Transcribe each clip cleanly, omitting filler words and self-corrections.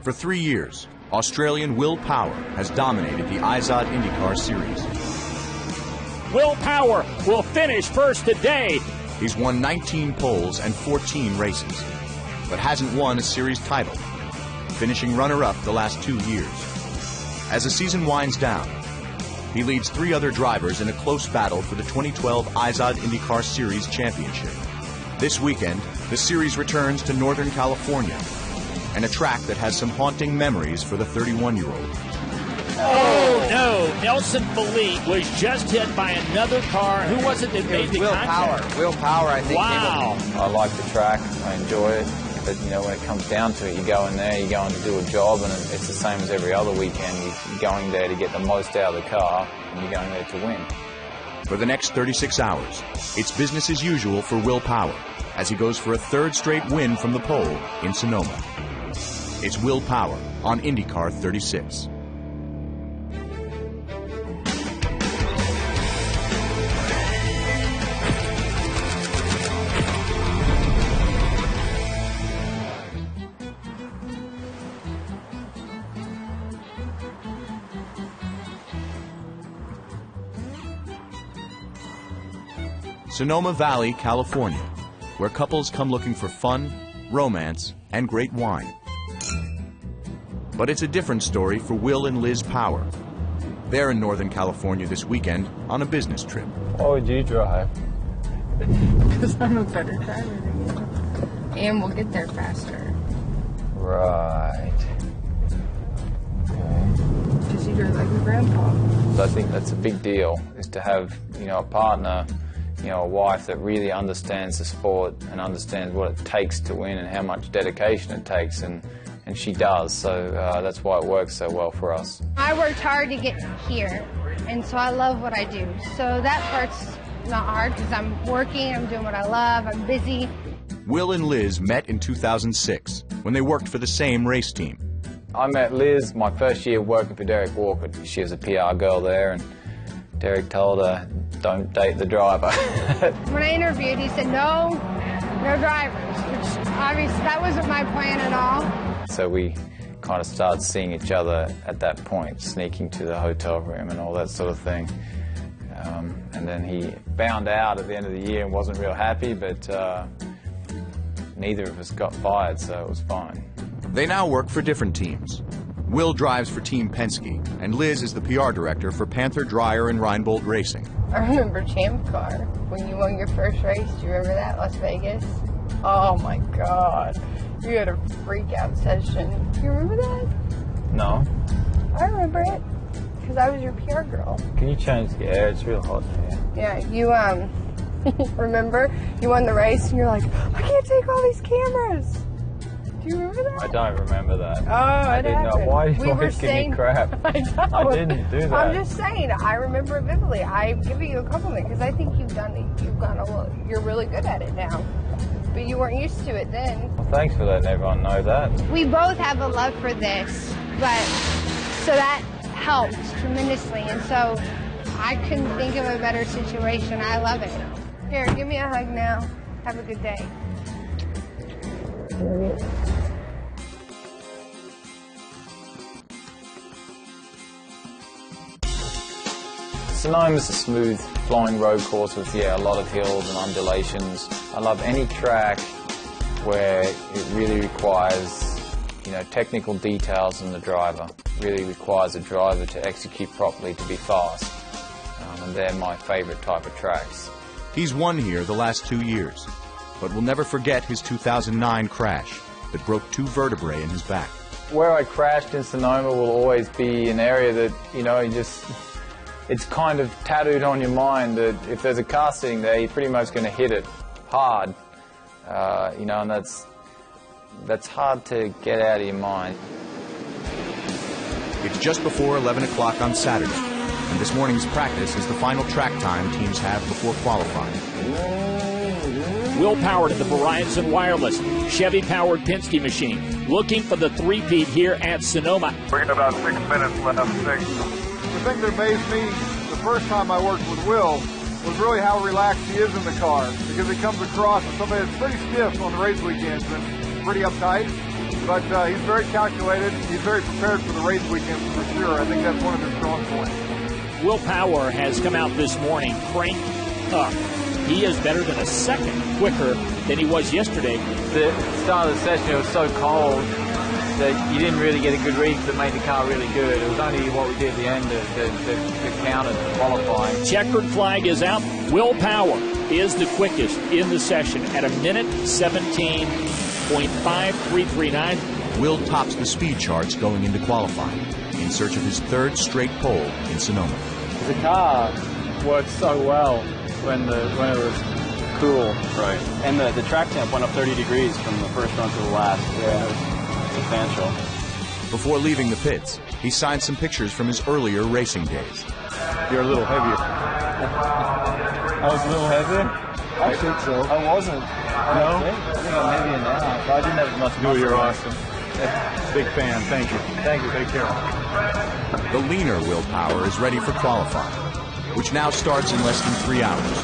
For 3 years, Australian Will Power has dominated the IZOD IndyCar Series. Will Power will finish first today. He's won 19 poles and 14 races, but hasn't won a series title, finishing runner-up the last 2 years. As the season winds down, he leads 3 other drivers in a close battle for the 2012 IZOD IndyCar Series Championship. This weekend, the series returns to Northern California, and a track that has some haunting memories for the 31-year-old. Oh no! Nelson Philippe was just hit by another car. Who was it that made the contact? Will Power, I think. Wow! I like the track. I enjoy it. But, you know, when it comes down to it, you go in there, you're going to do a job, and it's the same as every other weekend. You're going there to get the most out of the car, and you're going there to win. For the next 36 hours, it's business as usual for Will Power as he goes for a 3rd straight win from the pole in Sonoma. It's Will Power on IndyCar 36. Sonoma Valley, California, where couples come looking for fun, romance, and great wine. But it's a different story for Will and Liz Power. They're in Northern California this weekend on a business trip. What would you drive? Because I'm a better driver than you. And we'll get there faster. Right. Because you drive like your grandpa. So I think that's a big deal, is to have, you know, a partner, you know, a wife that really understands the sport and understands what it takes to win and how much dedication it takes, and she does, so that's why it works so well for us. I worked hard to get here, and so I love what I do. So that part's not hard because I'm working, I'm doing what I love, I'm busy. Will and Liz met in 2006 when they worked for the same race team. I met Liz my first year working for Derek Walker. She was a PR girl there, and Derek told her, don't date the driver. When I interviewed, he said, no drivers, which obviously that wasn't my plan at all. So we kind of started seeing each other at that point, sneaking to the hotel room and all that sort of thing. And then he found out at the end of the year and wasn't real happy, but neither of us got fired, so it was fine. They now work for different teams. Will drives for Team Penske, and Liz is the PR director for Panther, Dreyer, and Reinbold Racing. I remember Champ Car, when you won your first race. Do you remember that, Las Vegas? Oh my God. You had a freak out session. Do you remember that? No. I remember it, because I was your PR girl. Can you change the air? It's real hot here. Yeah, you, remember? You won the race, and you're like, I can't take all these cameras. Do you remember that? I don't remember that. Oh, I didn't know. Why are you always giving me crap? I know. I didn't do that. I'm just saying, I remember it vividly. I give you a compliment because I think you're really good at it now. But you weren't used to it then. Well, thanks for letting everyone know that. We both have a love for this, so that helped tremendously. And so I couldn't think of a better situation. I love it. Here, give me a hug now. Have a good day. Sonoma is a smooth flowing road course with a lot of hills and undulations. I love any track where it really requires, you know, technical details in the driver. It really requires a driver to execute properly to be fast, and they're my favorite type of tracks. He's won here the last 2 years, but will never forget his 2009 crash that broke 2 vertebrae in his back. Where I crashed in Sonoma will always be an area that, you know, it's kind of tattooed on your mind that if there's a car sitting there, you're pretty much going to hit it hard, you know, and that's hard to get out of your mind. It's just before 11 o'clock on Saturday, and this morning's practice is the final track time teams have before qualifying. Will Power to the Verizon Wireless Chevy-powered Penske machine, looking for the three-peat here at Sonoma. We're getting about 6 minutes left. The thing that amazed me the first time I worked with Will was really how relaxed he is in the car, because he comes across as somebody that's pretty stiff on the race weekends and pretty uptight. but he's very calculated. He's very prepared for the race weekend for sure. I think that's one of his strong points. Will Power has come out this morning cranked up. He is better than a second quicker than he was yesterday. The start of the session, it was so cold that you didn't really get a good read that made the car really good. It was only what we did at the end that counted qualifying. Checkered flag is out. Will Power is the quickest in the session at 1:17.5339. Will tops the speed charts going into qualifying in search of his third straight pole in Sonoma. The car worked so well when it was cool. Right. And the track temp went up 30 degrees from the first run to the last. Yeah. It was substantial. Before leaving the pits, he signed some pictures from his earlier racing days. You're a little heavier. I was a little heavier? I think so. I wasn't. No? I think I'm heavier now, but I didn't have as much muscle. You're awesome. Big fan. Thank you. Thank you. Take care. The leaner Will Power is ready for qualifying, which now starts in less than 3 hours.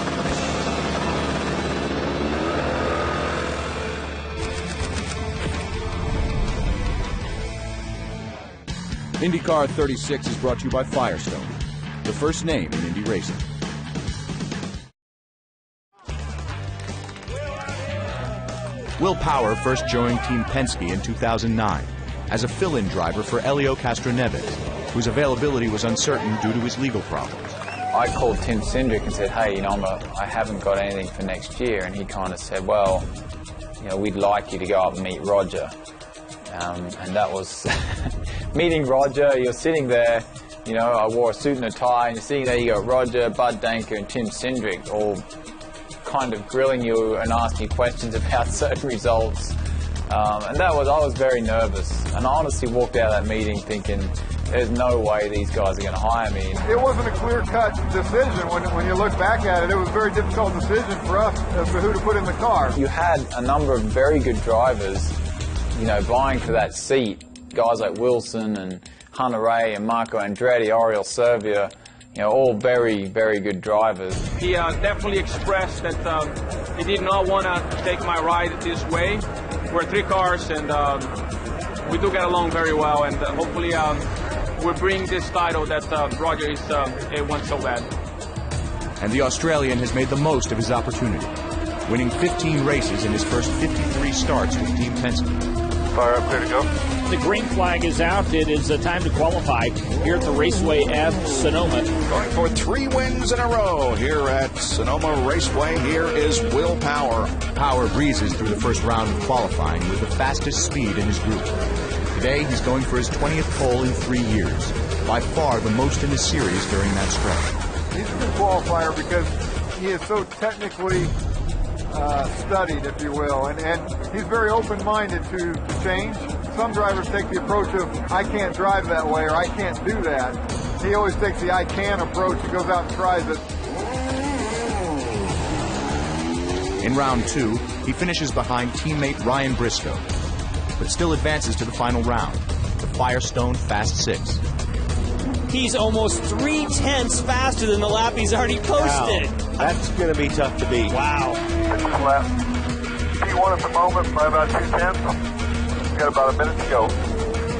IndyCar 36 is brought to you by Firestone, the first name in Indy racing. Will Power first joined Team Penske in 2009 as a fill-in driver for Helio Castroneves, whose availability was uncertain due to his legal problems. I called Tim Cindric and said, hey, I haven't got anything for next year. And he kind of said, well, we'd like you to go up and meet Roger. And that was meeting Roger. You're sitting there, I wore a suit and a tie, and you're sitting there, you got Roger, Bud Danker, and Tim Cindric all kind of grilling you and asking questions about certain results. And I was very nervous. And I honestly walked out of that meeting thinking, there's no way these guys are going to hire me. It wasn't a clear-cut decision. When you look back at it, it was a very difficult decision for us as to who to put in the car. You had a number of very good drivers, vying for that seat. Guys like Wilson and Hunter Ray and Marco Andretti, Oriol Servia, all very, very good drivers. He definitely expressed that he did not want to take my ride this way. We're 3 cars, and we do get along very well, and hopefully we'll bring this title that Roger wants so bad. And the Australian has made the most of his opportunity, winning 15 races in his first 53 starts with Team Penske. Fire up, clear to go. The green flag is out. It is time to qualify here at the Raceway at Sonoma. Going for 3 wins in a row here at Sonoma Raceway. Here is Will Power. Power breezes through the first round of qualifying with the fastest speed in his group. Today, he's going for his 20th pole in 3 years, by far the most in the series during that stretch. He's a good qualifier because he is so technically studied, if you will, and he's very open-minded to change. Some drivers take the approach of, I can't drive that way, or I can't do that. He always takes the I can approach and goes out and tries it. In round 2, he finishes behind teammate Ryan Briscoe, but still advances to the final round, the Firestone Fast 6. He's almost 3/10 faster than the lap he's already posted. Wow. That's going to be tough to beat. Wow. Lap P1 at the moment by about 2/10. We've got about a minute to go.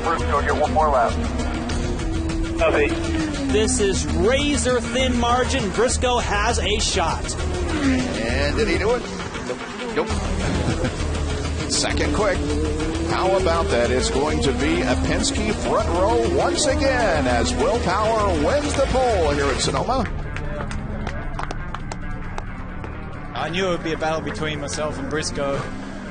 We're just going to get one more lap. Okay. This is razor thin margin. Briscoe has a shot. And did he do it? Nope. Second quick. How about that? It's going to be a Penske front row once again as Will Power wins the pole here at Sonoma. I knew it would be a battle between myself and Briscoe,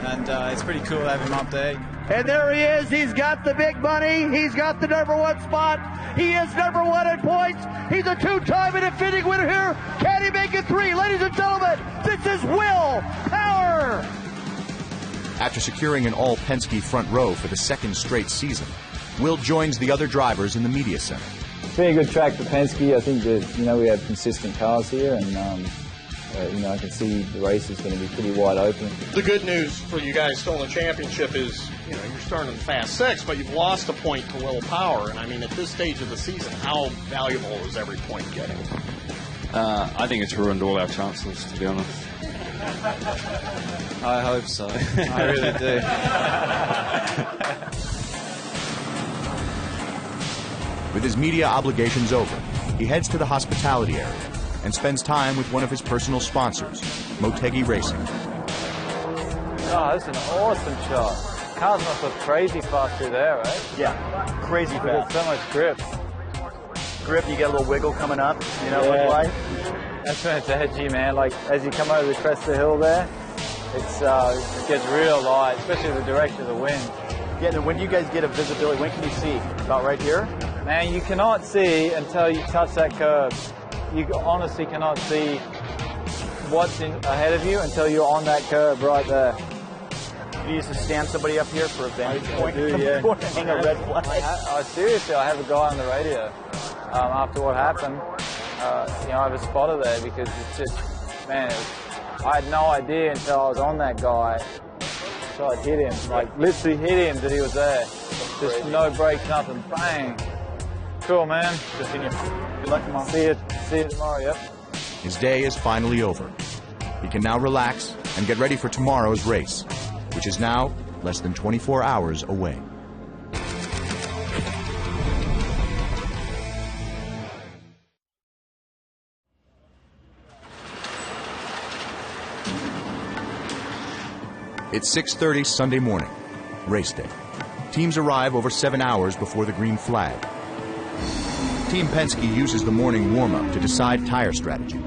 and it's pretty cool to have him up there. And there he is. He's got the big money. He's got the #1 spot. He is #1 in points. He's a 2-time and defending winner here. Can he make it 3? Ladies and gentlemen, this is Will Power. After securing an all-Penske front row for the 2nd straight season, Will joins the other drivers in the media center. It's been a good track for Penske. I think that, we have consistent cars here, and I can see the race is going to be pretty wide open. The good news for you guys still in the championship is, you're starting in the Fast 6, but you've lost a point to Will Power. And I mean, at this stage of the season, how valuable is every point getting? I think it's ruined all our chances, to be honest. I hope so. I really do. With his media obligations over, he heads to the hospitality area and spends time with one of his personal sponsors, Motegi Racing. Oh, that's an awesome shot. Cars must look crazy fast through there, right? Yeah, crazy fast. So much grip. Grip, you get a little wiggle coming up, you know, Yeah. look like. That's when it's edgy, man. Like, as you come over the crest of the hill there, it gets real light, especially the direction of the wind. Yeah, when you guys get a visibility, when can you see? About right here? Man, you cannot see until you touch that curb. You honestly cannot see what's ahead of you until you're on that curb right there. You used to stand somebody up here for a vantage point? I do, yeah. Hang a red flag? Seriously, I have a guy on the radio after what happened. You know, I have a spotter there because it's just, man, I had no idea until I was on that guy. So I hit him, like literally hit him that he was there. Just no brakes, nothing, bang. Cool, man. Good seeing you. Good luck tomorrow. See you tomorrow, yep. His day is finally over. He can now relax and get ready for tomorrow's race, which is now less than 24 hours away. It's 6:30 Sunday morning, race day. Teams arrive over 7 hours before the green flag. Team Penske uses the morning warm-up to decide tire strategy.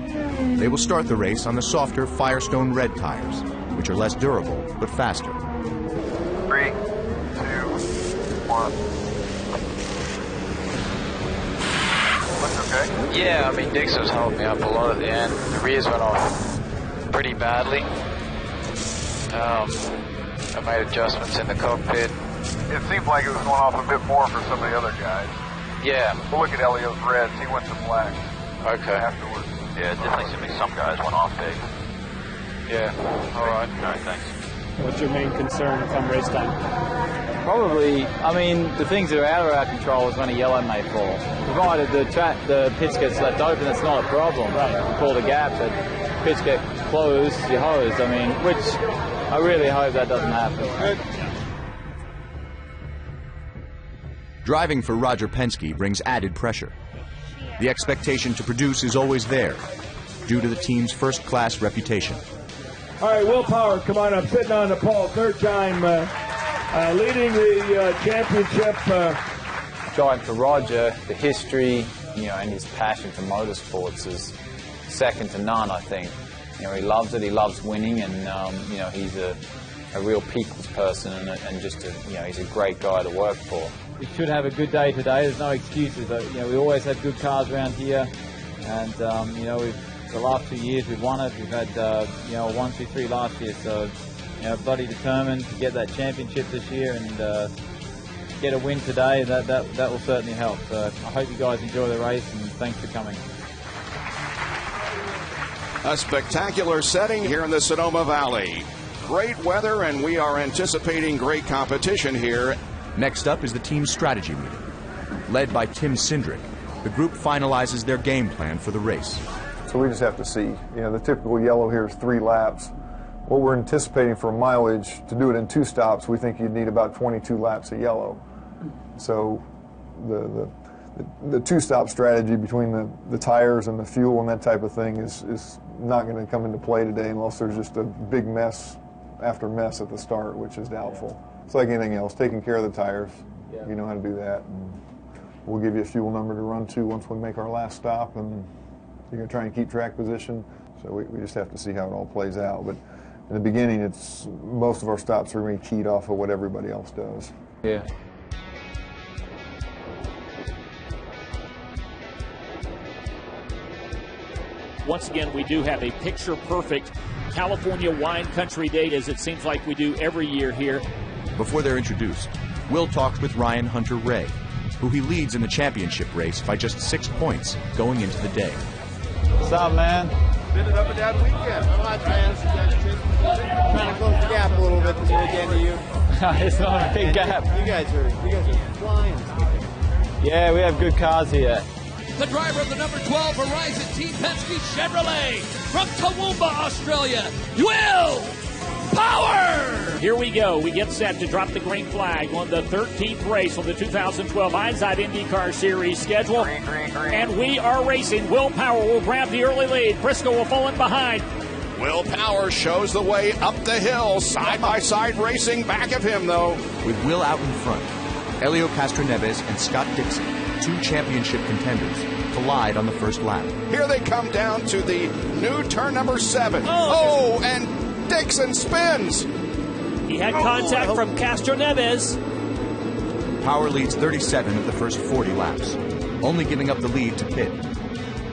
They will start the race on the softer Firestone red tires, which are less durable but faster. 3, 2, 1. Looks okay? Yeah, I mean, Dix was holding me up a lot at the end. The rears went off pretty badly. I made adjustments in the cockpit. It seemed like it was going off a bit more for some of the other guys. Yeah. We'll look at Elio's reds. He went to black. Okay. Afterwards. Yeah, it definitely seemed like some guys went off big. Yeah. All right. All right, thanks. What's your main concern come race time? Probably, I mean, the things that are out of our control is when a yellow may fall. Provided the pits gets left open, it's not a problem. Right. You call the gap, but pits get closed, you're hosed. I mean, which I really hope that doesn't happen. Driving for Roger Penske brings added pressure. The expectation to produce is always there, due to the team's first-class reputation. All right, Will Power, come on up, sitting on the pole, third time leading the championship. Driving for Roger, the history, you know, and his passion for motorsports is second to none, I think. You know, he loves it, he loves winning, and, you know, he's a real people's person and just, you know, he's a great guy to work for. We should have a good day today, there's no excuses. You know, we always have good cars around here, and, you know, the last 2 years we've won it. We've had, you know, 1, 2, 3 last year, so, you know, bloody determined to get that championship this year and get a win today. That will certainly help. So I hope you guys enjoy the race, and thanks for coming. A spectacular setting here in the Sonoma Valley. Great weather, and we are anticipating great competition here. Next up is the team strategy meeting. Led by Tim Cindric, the group finalizes their game plan for the race. So we just have to see. You know, the typical yellow here is 3 laps. What we're anticipating for mileage, to do it in 2 stops, we think you'd need about 22 laps of yellow. So the 2-stop strategy between the tires and the fuel and that type of thing is not going to come into play today unless there's just a big mess after mess at the start, which is doubtful. It's like anything else, taking care of the tires. Yeah. You know how to do that. And we'll give you a fuel number to run to once we make our last stop, and you're going to try and keep track position. So we just have to see how it all plays out. But in the beginning, most of our stops are going to be keyed off of what everybody else does. Yeah. Once again, we do have a picture-perfect California wine country date, as it seems like we do every year here. Before they're introduced, Will talks with Ryan Hunter-Reay, who he leads in the championship race by just 6 points going into the day. What's up, man? Been an up and down weekend. Not much, man. Trying to close the gap a little bit this weekend to you. It's not a big gap. You guys are flying this weekend. Yeah, we have good cars here. The driver of the number 12 Horizon Team Penske Chevrolet from Toowoomba, Australia, Will Power! Power! Here we go. We get set to drop the green flag on the 13th race on the 2012 Hindsight IndyCar Series schedule. Green. And we are racing. Will Power will grab the early lead. Briscoe will fall in behind. Will Power shows the way up the hill. Side-by-side racing back of him, though. With Will out in front, Helio Castroneves and Scott Dixon, 2 championship contenders, collide on the first lap. Here they come down to the new turn number 7. And Dixon spins. He had contact from Castroneves. Power leads 37 of the first 40 laps, only giving up the lead to Pitt.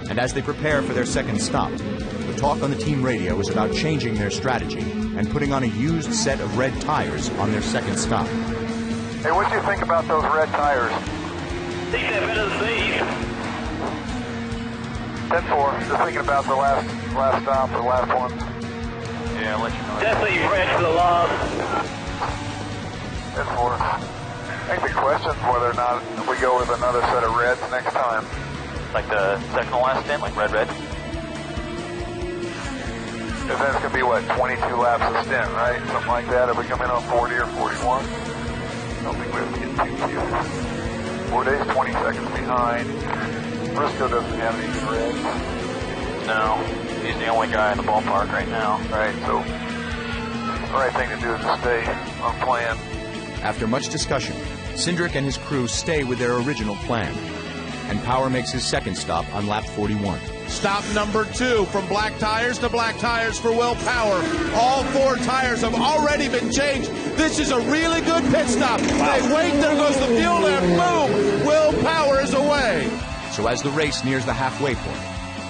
And as they prepare for their second stop, the talk on the team radio is about changing their strategy and putting on a used set of red tires on their second stop. Hey, what do you think about those red tires? They said better than these. 10-4, just thinking about the last stop, the last one. Yeah, I'll let you know. Definitely fresh for the loss. 10-4. I think the question's whether or not we go with another set of reds next time. Like the second to last stint, like red. If that's going to be, 22 laps a stint, right? Something like that, if we come in on 40 or 41. I don't think we have to get too cute. 4 days, 20 seconds behind. Briscoe doesn't have any good reds. No, he's the only guy in the ballpark right now. Right, so the right thing to do is to stay on plan. After much discussion, Cindric and his crew stay with their original plan, and Power makes his second stop on lap 41. Stop number 2, from black tires to black tires for Will Power. All 4 tires have already been changed. This is a really good pit stop. Wow. They wait, there goes the fuel, and boom, Will Power is away. So as the race nears the halfway point,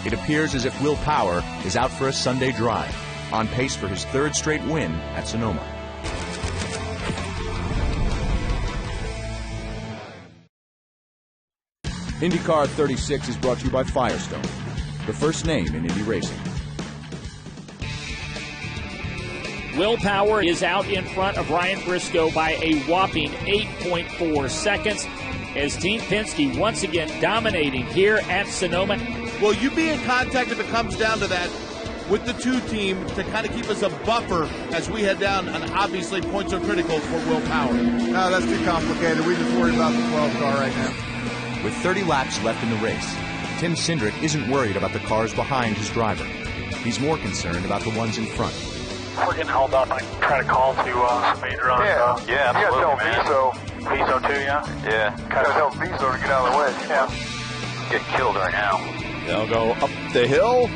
it appears as if Will Power is out for a Sunday drive, on pace for his 3rd straight win at Sonoma. IndyCar 36 is brought to you by Firestone, the first name in Indy racing. Will Power is out in front of Ryan Briscoe by a whopping 8.4 seconds as Team Penske once again dominating here at Sonoma. Will you be in contact if it comes down to that with the 2 team to kind of keep us a buffer as we head down, and obviously points are critical for Will Power? No, that's too complicated. We just worry about the 12 car right now. With 30 laps left in the race, Tim Cindric isn't worried about the cars behind his driver. He's more concerned about the ones in front. We're getting held up. I try to call to some major on. Yeah, absolutely, you gotta tell Viso too, yeah? Yeah. You gotta tell Viso to get out of the way. Yeah. Get killed right now. They'll go up the hill.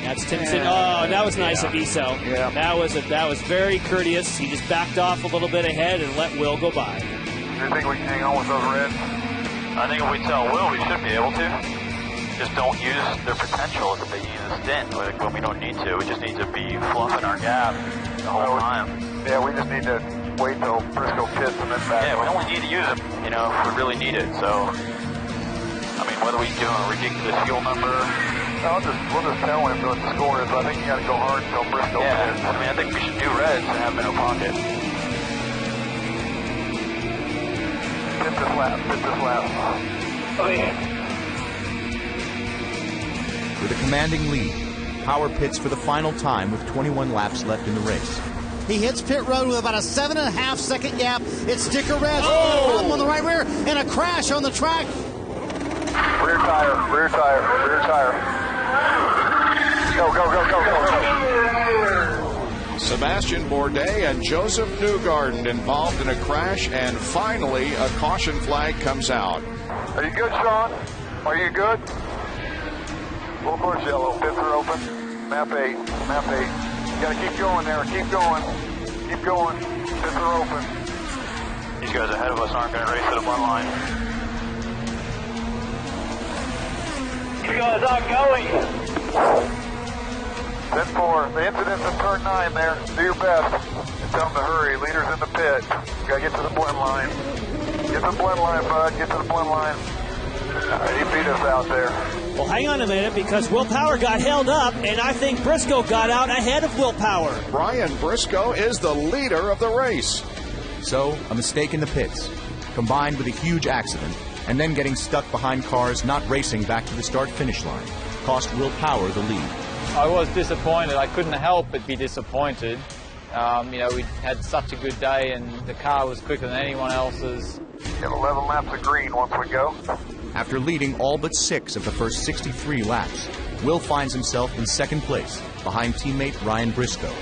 That's Tim Cindric. Oh, that was nice of Viso. Yeah. That was very courteous. He just backed off a little bit ahead and let Will go by. Do you think we can hang on with those reds? I think if we tell Will, we should be able to. Just don't use their potential at the beginning of the stint when we don't need to. We just need to be fluffing our gap the whole time. Yeah, we just need to wait till Briscoe pits and then back. Yeah, we only need to use them, if we really need it. So, I mean, whether we do a ridiculous fuel number. No, we'll just tell him what the score is. I think you got to go hard until Briscoe pits. I mean, I think we should do reds and have no pocket. Pit this lap. Oh, yeah. With a commanding lead, Power pits for the final time with 21 laps left in the race. He hits pit road with about a 7.5 second gap. It's sticker red. Oh! On the right rear and a crash on the track. Rear tire. Go. Sebastian Bourdais and Joseph Newgarden involved in a crash, and finally a caution flag comes out. Are you good, Sean? Are you good? Full course yellow. Pits are open. Map 8. You gotta keep going there. Keep going. Pits are open. These guys ahead of us aren't going to race to the front line. You guys aren't going. 10-4. The incident's in turn 9 there. Do your best. Tell them to hurry. Leaders in the pit. You gotta get to the blend line. Get to the blend line, bud. Get to the blend line. He beat us out there. Well, hang on a minute, because Will Power got held up, and I think Briscoe got out ahead of Will Power. Ryan Briscoe is the leader of the race. So, a mistake in the pits, combined with a huge accident, and then getting stuck behind cars not racing back to the start-finish line, cost Will Power the lead. I was disappointed. I couldn't help but be disappointed. You know, we had such a good day, and the car was quicker than anyone else's. Get 11 laps of green once we go. After leading all but 6 of the first 63 laps, Will finds himself in second place, behind teammate Ryan Briscoe.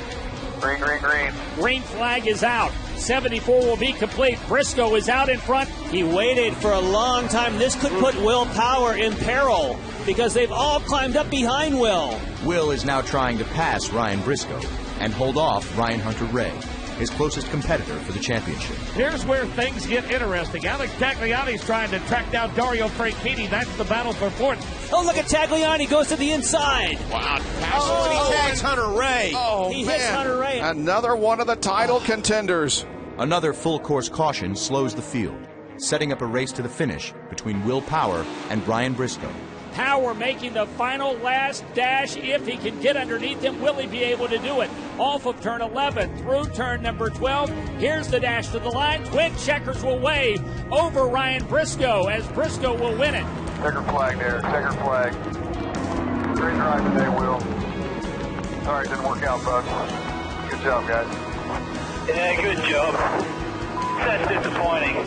Green, green, green. Green flag is out. 74 will be complete. Briscoe is out in front. He waited for a long time. This could put Will Power in peril because they've all climbed up behind Will. Will is now trying to pass Ryan Briscoe and hold off Ryan Hunter-Reay, his closest competitor for the championship. Here's where things get interesting. Alex Tagliani's trying to track down Dario Franchitti. That's the battle for fourth. Oh, look at Tagliani, goes to the inside. Wow. He tags Hunter-Reay. Oh, He man. hits Hunter-Reay. Another one of the title contenders. Another full-course caution slows the field, setting up a race to the finish between Will Power and Ryan Briscoe. Power making the final last dash. If he can get underneath him, will he be able to do it? Off of turn 11 through turn number 12. Here's the dash to the line. Twin checkers will wave over Ryan Briscoe as Briscoe will win it. Checker flag there, checker flag. Great drive today, Will. Sorry it didn't work out, bud. Good job, guys. Yeah, good job. That's disappointing.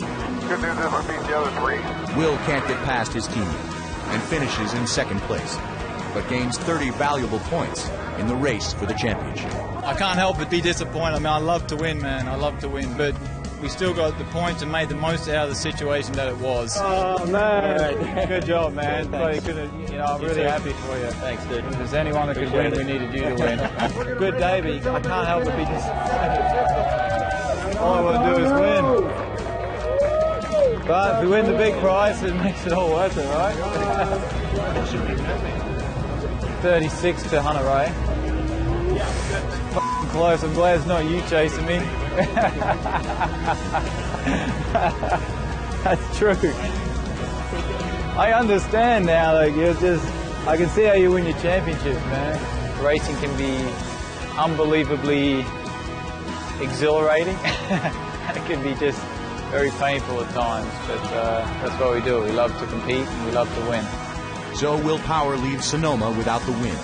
Good news is we beat the other 3. Will can't get past his teammate and finishes in second place, but gains 30 valuable points in the race for the championship. I can't help but be disappointed. I mean, I love to win, man. I love to win, but we still got the points and made the most out of the situation that it was. Oh, man. Right. Good job, man. I'm really happy for you. Thanks, dude. If there's anyone that could win, we needed you to win. Good day, but I can't help but be disappointed. All I want to do is win. But if we win the big prize, it makes it all worth it, right? 36 to Hunter-Reay. F***ing close. I'm glad it's not you chasing me. That's true. I understand now. Like I can see how you win your championship, man. Racing can be unbelievably exhilarating. It can be just very painful at times, but that's what we do. We love to compete and we love to win. So Will Power leaves Sonoma without the win,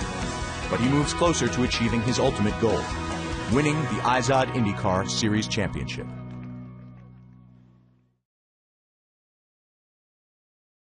but he moves closer to achieving his ultimate goal, winning the IZOD IndyCar Series Championship.